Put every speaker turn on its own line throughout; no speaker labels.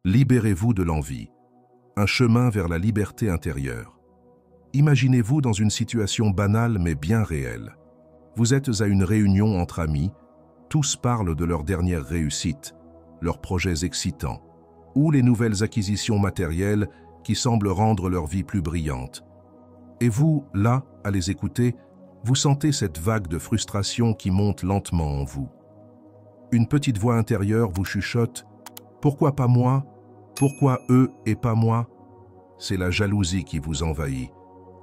Libérez-vous de l'envie. Un chemin vers la liberté intérieure. Imaginez-vous dans une situation banale mais bien réelle. Vous êtes à une réunion entre amis, tous parlent de leurs dernières réussites, leurs projets excitants, ou les nouvelles acquisitions matérielles qui semblent rendre leur vie plus brillante. Et vous, là, à les écouter, vous sentez cette vague de frustration qui monte lentement en vous. Une petite voix intérieure vous chuchote « Pourquoi pas moi ? Pourquoi eux et pas moi ?» C'est la jalousie qui vous envahit,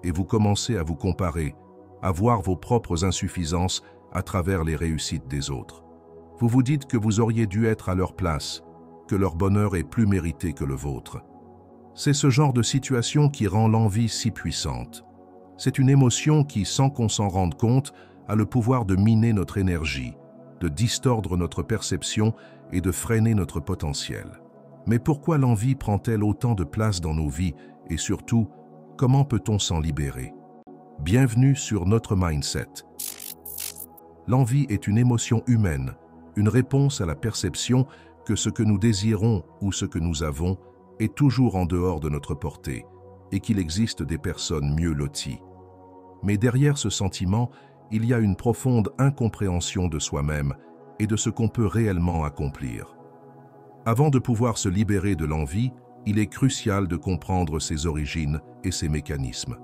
et vous commencez à vous comparer, à voir vos propres insuffisances à travers les réussites des autres. Vous vous dites que vous auriez dû être à leur place, que leur bonheur est plus mérité que le vôtre. C'est ce genre de situation qui rend l'envie si puissante. C'est une émotion qui, sans qu'on s'en rende compte, a le pouvoir de miner notre énergie, de distordre notre perception et de freiner notre potentiel. Mais pourquoi l'envie prend-elle autant de place dans nos vies et surtout, comment peut-on s'en libérer? Bienvenue sur notre mindset. L'envie est une émotion humaine, une réponse à la perception que ce que nous désirons ou ce que nous avons est toujours en dehors de notre portée et qu'il existe des personnes mieux loties. Mais derrière ce sentiment, il y a une profonde incompréhension de soi-même et de ce qu'on peut réellement accomplir. Avant de pouvoir se libérer de l'envie, il est crucial de comprendre ses origines et ses mécanismes.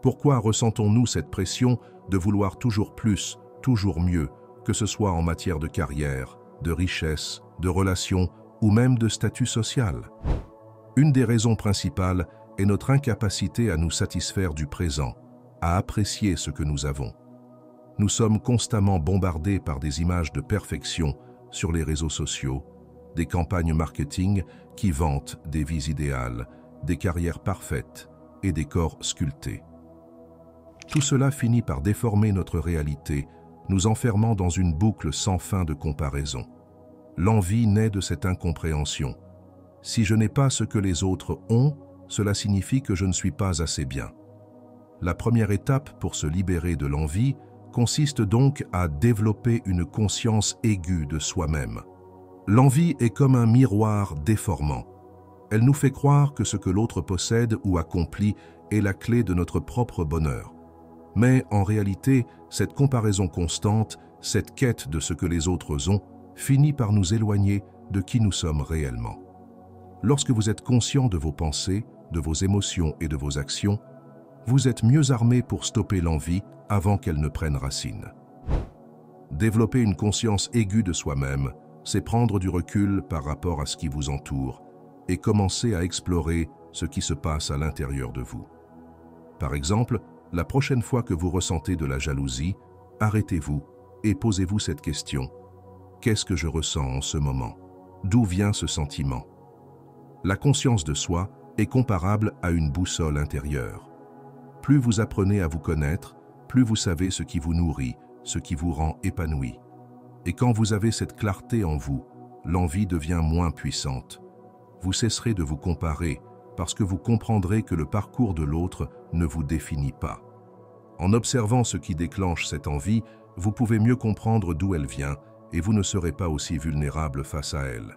Pourquoi ressentons-nous cette pression de vouloir toujours plus, toujours mieux, que ce soit en matière de carrière, de richesse, de relations ou même de statut social? Une des raisons principales est notre incapacité à nous satisfaire du présent, à apprécier ce que nous avons. Nous sommes constamment bombardés par des images de perfection sur les réseaux sociaux, des campagnes marketing qui vantent des vies idéales, des carrières parfaites et des corps sculptés. Tout cela finit par déformer notre réalité, nous enfermant dans une boucle sans fin de comparaison. L'envie naît de cette incompréhension. Si je n'ai pas ce que les autres ont, cela signifie que je ne suis pas assez bien. La première étape pour se libérer de l'envie consiste donc à développer une conscience aiguë de soi-même. L'envie est comme un miroir déformant. Elle nous fait croire que ce que l'autre possède ou accomplit est la clé de notre propre bonheur. Mais en réalité, cette comparaison constante, cette quête de ce que les autres ont, finit par nous éloigner de qui nous sommes réellement. Lorsque vous êtes conscient de vos pensées, de vos émotions et de vos actions, vous êtes mieux armé pour stopper l'envie avant qu'elle ne prenne racine. Développer une conscience aiguë de soi-même, c'est prendre du recul par rapport à ce qui vous entoure et commencer à explorer ce qui se passe à l'intérieur de vous. Par exemple, la prochaine fois que vous ressentez de la jalousie, arrêtez-vous et posez-vous cette question. Qu'est-ce que je ressens en ce moment? D'où vient ce sentiment? La conscience de soi est comparable à une boussole intérieure. Plus vous apprenez à vous connaître, plus vous savez ce qui vous nourrit, ce qui vous rend épanoui. Et quand vous avez cette clarté en vous, l'envie devient moins puissante. Vous cesserez de vous comparer parce que vous comprendrez que le parcours de l'autre ne vous définit pas. En observant ce qui déclenche cette envie, vous pouvez mieux comprendre d'où elle vient et vous ne serez pas aussi vulnérable face à elle.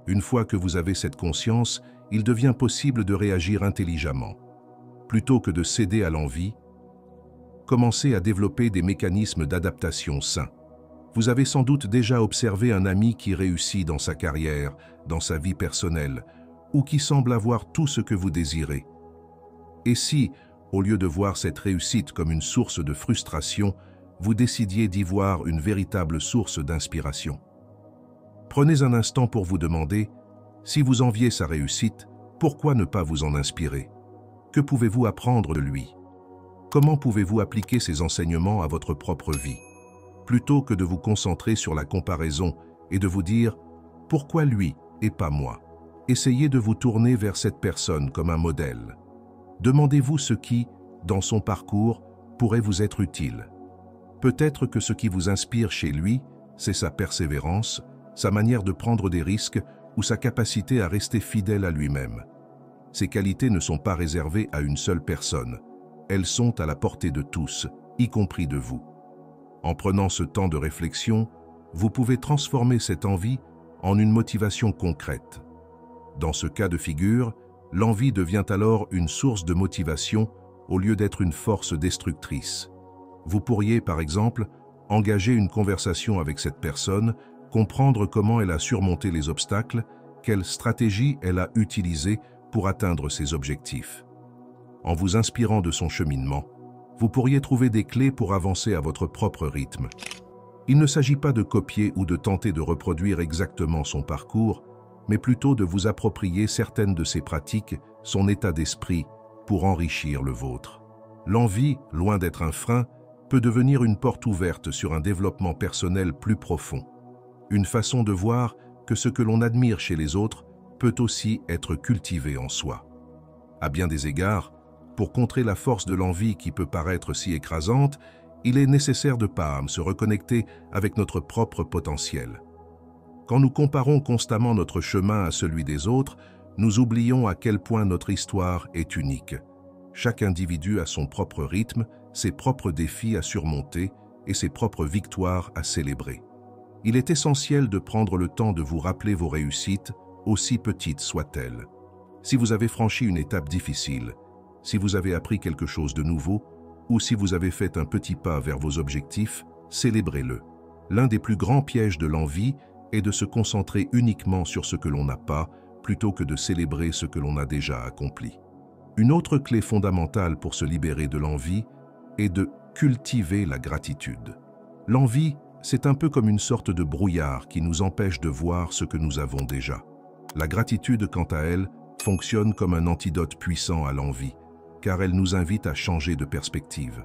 Une fois que vous avez cette conscience, il devient possible de réagir intelligemment. Plutôt que de céder à l'envie, commencez à développer des mécanismes d'adaptation sains. Vous avez sans doute déjà observé un ami qui réussit dans sa carrière, dans sa vie personnelle, ou qui semble avoir tout ce que vous désirez. Et si, au lieu de voir cette réussite comme une source de frustration, vous décidiez d'y voir une véritable source d'inspiration? Prenez un instant pour vous demander, si vous enviez sa réussite, pourquoi ne pas vous en inspirer? Que pouvez-vous apprendre de lui? Comment pouvez-vous appliquer ces enseignements à votre propre vie? Plutôt que de vous concentrer sur la comparaison et de vous dire « Pourquoi lui et pas moi ?» Essayez de vous tourner vers cette personne comme un modèle. Demandez-vous ce qui, dans son parcours, pourrait vous être utile. Peut-être que ce qui vous inspire chez lui, c'est sa persévérance, sa manière de prendre des risques ou sa capacité à rester fidèle à lui-même. Ces qualités ne sont pas réservées à une seule personne. Elles sont à la portée de tous, y compris de vous. En prenant ce temps de réflexion, vous pouvez transformer cette envie en une motivation concrète. Dans ce cas de figure, l'envie devient alors une source de motivation au lieu d'être une force destructrice. Vous pourriez, par exemple, engager une conversation avec cette personne, comprendre comment elle a surmonté les obstacles, quelle stratégie elle a utilisée pour atteindre ses objectifs. En vous inspirant de son cheminement, vous pourriez trouver des clés pour avancer à votre propre rythme. Il ne s'agit pas de copier ou de tenter de reproduire exactement son parcours, mais plutôt de vous approprier certaines de ses pratiques, son état d'esprit, pour enrichir le vôtre. L'envie, loin d'être un frein, peut devenir une porte ouverte sur un développement personnel plus profond. Une façon de voir que ce que l'on admire chez les autres peut aussi être cultivé en soi. À bien des égards, pour contrer la force de l'envie qui peut paraître si écrasante, il est nécessaire de se reconnecter avec notre propre potentiel. Quand nous comparons constamment notre chemin à celui des autres, nous oublions à quel point notre histoire est unique. Chaque individu a son propre rythme, ses propres défis à surmonter et ses propres victoires à célébrer. Il est essentiel de prendre le temps de vous rappeler vos réussites, aussi petites soient-elles. Si vous avez franchi une étape difficile, si vous avez appris quelque chose de nouveau, ou si vous avez fait un petit pas vers vos objectifs, célébrez-le. L'un des plus grands pièges de l'envie est de se concentrer uniquement sur ce que l'on n'a pas, plutôt que de célébrer ce que l'on a déjà accompli. Une autre clé fondamentale pour se libérer de l'envie est de cultiver la gratitude. L'envie, c'est un peu comme une sorte de brouillard qui nous empêche de voir ce que nous avons déjà. La gratitude, quant à elle, fonctionne comme un antidote puissant à l'envie, car elle nous invite à changer de perspective.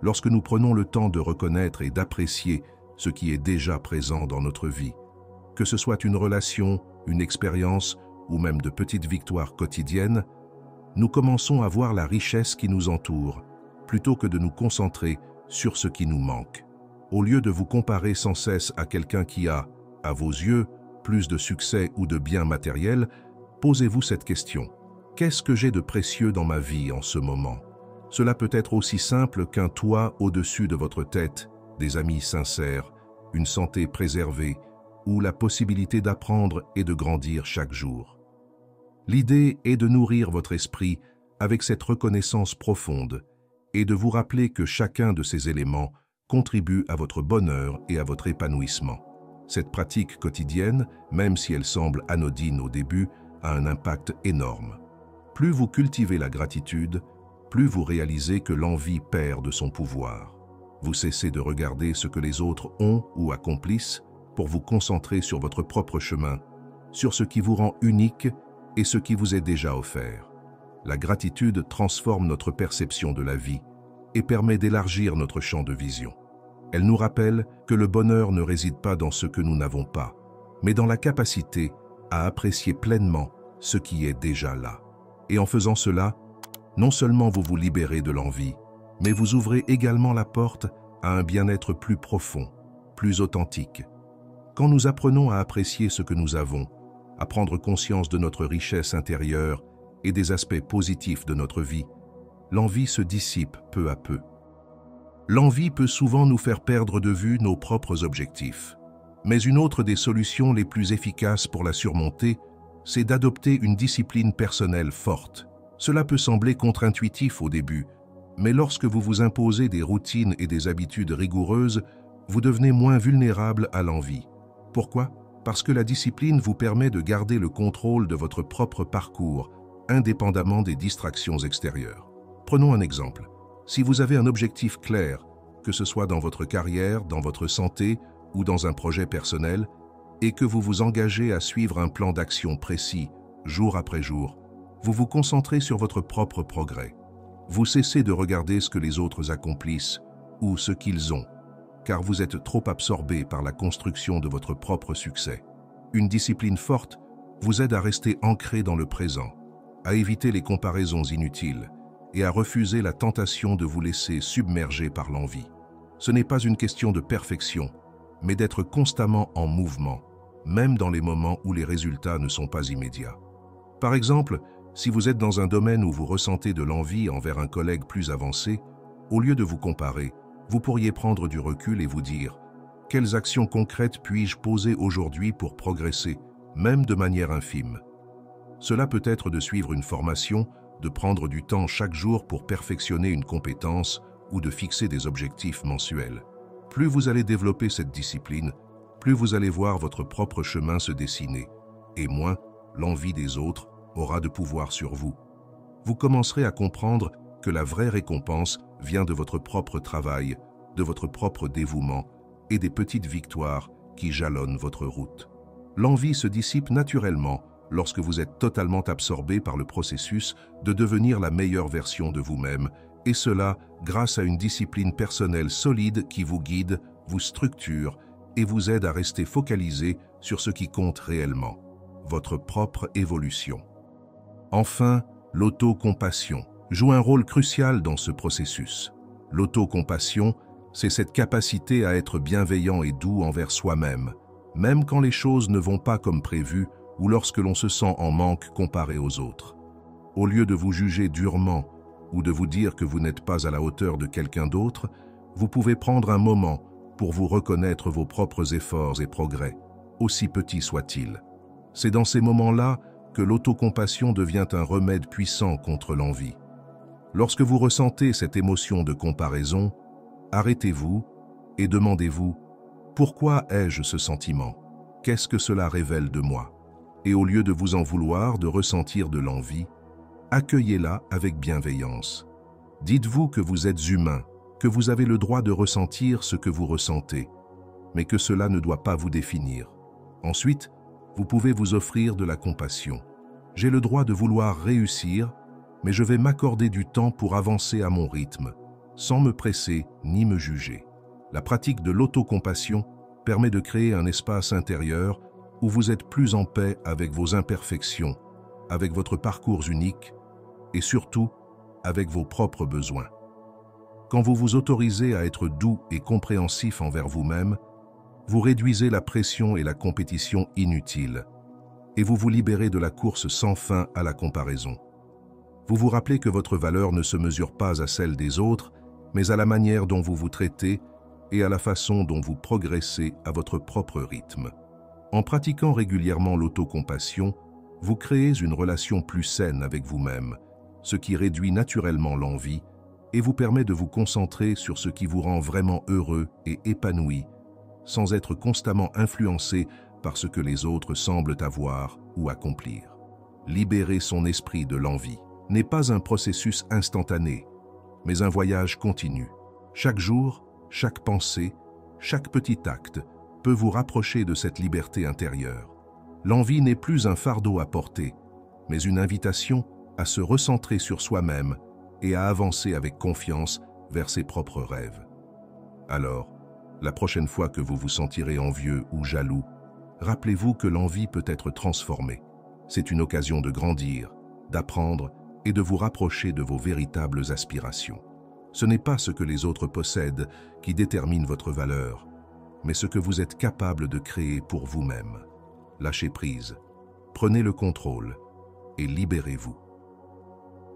Lorsque nous prenons le temps de reconnaître et d'apprécier ce qui est déjà présent dans notre vie, que ce soit une relation, une expérience ou même de petites victoires quotidiennes, nous commençons à voir la richesse qui nous entoure, plutôt que de nous concentrer sur ce qui nous manque. Au lieu de vous comparer sans cesse à quelqu'un qui a, à vos yeux, plus de succès ou de biens matériels, posez-vous cette question. Qu'est-ce que j'ai de précieux dans ma vie en ce moment? Cela peut être aussi simple qu'un toit au-dessus de votre tête, des amis sincères, une santé préservée ou la possibilité d'apprendre et de grandir chaque jour. L'idée est de nourrir votre esprit avec cette reconnaissance profonde et de vous rappeler que chacun de ces éléments contribue à votre bonheur et à votre épanouissement. Cette pratique quotidienne, même si elle semble anodine au début, a un impact énorme. Plus vous cultivez la gratitude, plus vous réalisez que l'envie perd de son pouvoir. Vous cessez de regarder ce que les autres ont ou accomplissent pour vous concentrer sur votre propre chemin, sur ce qui vous rend unique et ce qui vous est déjà offert. La gratitude transforme notre perception de la vie et permet d'élargir notre champ de vision. Elle nous rappelle que le bonheur ne réside pas dans ce que nous n'avons pas, mais dans la capacité à apprécier pleinement ce qui est déjà là. Et en faisant cela, non seulement vous vous libérez de l'envie, mais vous ouvrez également la porte à un bien-être plus profond, plus authentique. Quand nous apprenons à apprécier ce que nous avons, à prendre conscience de notre richesse intérieure et des aspects positifs de notre vie, l'envie se dissipe peu à peu. L'envie peut souvent nous faire perdre de vue nos propres objectifs. Mais une autre des solutions les plus efficaces pour la surmonter, c'est d'adopter une discipline personnelle forte. Cela peut sembler contre-intuitif au début, mais lorsque vous vous imposez des routines et des habitudes rigoureuses, vous devenez moins vulnérable à l'envie. Pourquoi? Parce que la discipline vous permet de garder le contrôle de votre propre parcours, indépendamment des distractions extérieures. Prenons un exemple. Si vous avez un objectif clair, que ce soit dans votre carrière, dans votre santé ou dans un projet personnel, et que vous vous engagez à suivre un plan d'action précis, jour après jour, vous vous concentrez sur votre propre progrès. Vous cessez de regarder ce que les autres accomplissent ou ce qu'ils ont, car vous êtes trop absorbé par la construction de votre propre succès. Une discipline forte vous aide à rester ancré dans le présent, à éviter les comparaisons inutiles et à refuser la tentation de vous laisser submerger par l'envie. Ce n'est pas une question de perfection, mais d'être constamment en mouvement, même dans les moments où les résultats ne sont pas immédiats. Par exemple, si vous êtes dans un domaine où vous ressentez de l'envie envers un collègue plus avancé, au lieu de vous comparer, vous pourriez prendre du recul et vous dire « Quelles actions concrètes puis-je poser aujourd'hui pour progresser, même de manière infime ?» Cela peut être de suivre une formation, de prendre du temps chaque jour pour perfectionner une compétence ou de fixer des objectifs mensuels. Plus vous allez développer cette discipline, plus vous allez voir votre propre chemin se dessiner, et moins l'envie des autres aura de pouvoir sur vous. Vous commencerez à comprendre que la vraie récompense vient de votre propre travail, de votre propre dévouement et des petites victoires qui jalonnent votre route. L'envie se dissipe naturellement lorsque vous êtes totalement absorbé par le processus de devenir la meilleure version de vous-même, et cela grâce à une discipline personnelle solide qui vous guide, vous structure et vous aide à rester focalisé sur ce qui compte réellement, votre propre évolution. Enfin, l'autocompassion joue un rôle crucial dans ce processus. L'autocompassion, c'est cette capacité à être bienveillant et doux envers soi-même, même quand les choses ne vont pas comme prévu ou lorsque l'on se sent en manque comparé aux autres. Au lieu de vous juger durement ou de vous dire que vous n'êtes pas à la hauteur de quelqu'un d'autre, vous pouvez prendre un moment pour vous reconnaître vos propres efforts et progrès, aussi petits soient-ils. C'est dans ces moments-là que l'autocompassion devient un remède puissant contre l'envie. Lorsque vous ressentez cette émotion de comparaison, arrêtez-vous et demandez-vous « Pourquoi ai-je ce sentiment? Qu'est-ce que cela révèle de moi ?» Et au lieu de vous en vouloir de ressentir de l'envie, accueillez-la avec bienveillance. Dites-vous que vous êtes humain, que vous avez le droit de ressentir ce que vous ressentez, mais que cela ne doit pas vous définir. Ensuite, vous pouvez vous offrir de la compassion. J'ai le droit de vouloir réussir, mais je vais m'accorder du temps pour avancer à mon rythme, sans me presser ni me juger. La pratique de l'autocompassion permet de créer un espace intérieur où vous êtes plus en paix avec vos imperfections, avec votre parcours unique et surtout avec vos propres besoins. Quand vous vous autorisez à être doux et compréhensif envers vous-même, vous réduisez la pression et la compétition inutiles et vous vous libérez de la course sans fin à la comparaison. Vous vous rappelez que votre valeur ne se mesure pas à celle des autres, mais à la manière dont vous vous traitez et à la façon dont vous progressez à votre propre rythme. En pratiquant régulièrement l'autocompassion, vous créez une relation plus saine avec vous-même, ce qui réduit naturellement l'envie et vous permet de vous concentrer sur ce qui vous rend vraiment heureux et épanoui, sans être constamment influencé par ce que les autres semblent avoir ou accomplir. Libérer son esprit de l'envie n'est pas un processus instantané, mais un voyage continu. Chaque jour, chaque pensée, chaque petit acte peut vous rapprocher de cette liberté intérieure. L'envie n'est plus un fardeau à porter, mais une invitation à se recentrer sur soi-même et à avancer avec confiance vers ses propres rêves. Alors, la prochaine fois que vous vous sentirez envieux ou jaloux, rappelez-vous que l'envie peut être transformée. C'est une occasion de grandir, d'apprendre et de vous rapprocher de vos véritables aspirations. Ce n'est pas ce que les autres possèdent qui détermine votre valeur, mais ce que vous êtes capable de créer pour vous-même. Lâchez prise, prenez le contrôle et libérez-vous.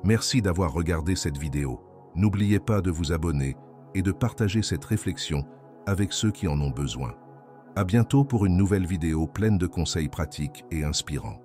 Merci d'avoir regardé cette vidéo. N'oubliez pas de vous abonner et de partager cette réflexion avec ceux qui en ont besoin. À bientôt pour une nouvelle vidéo pleine de conseils pratiques et inspirants.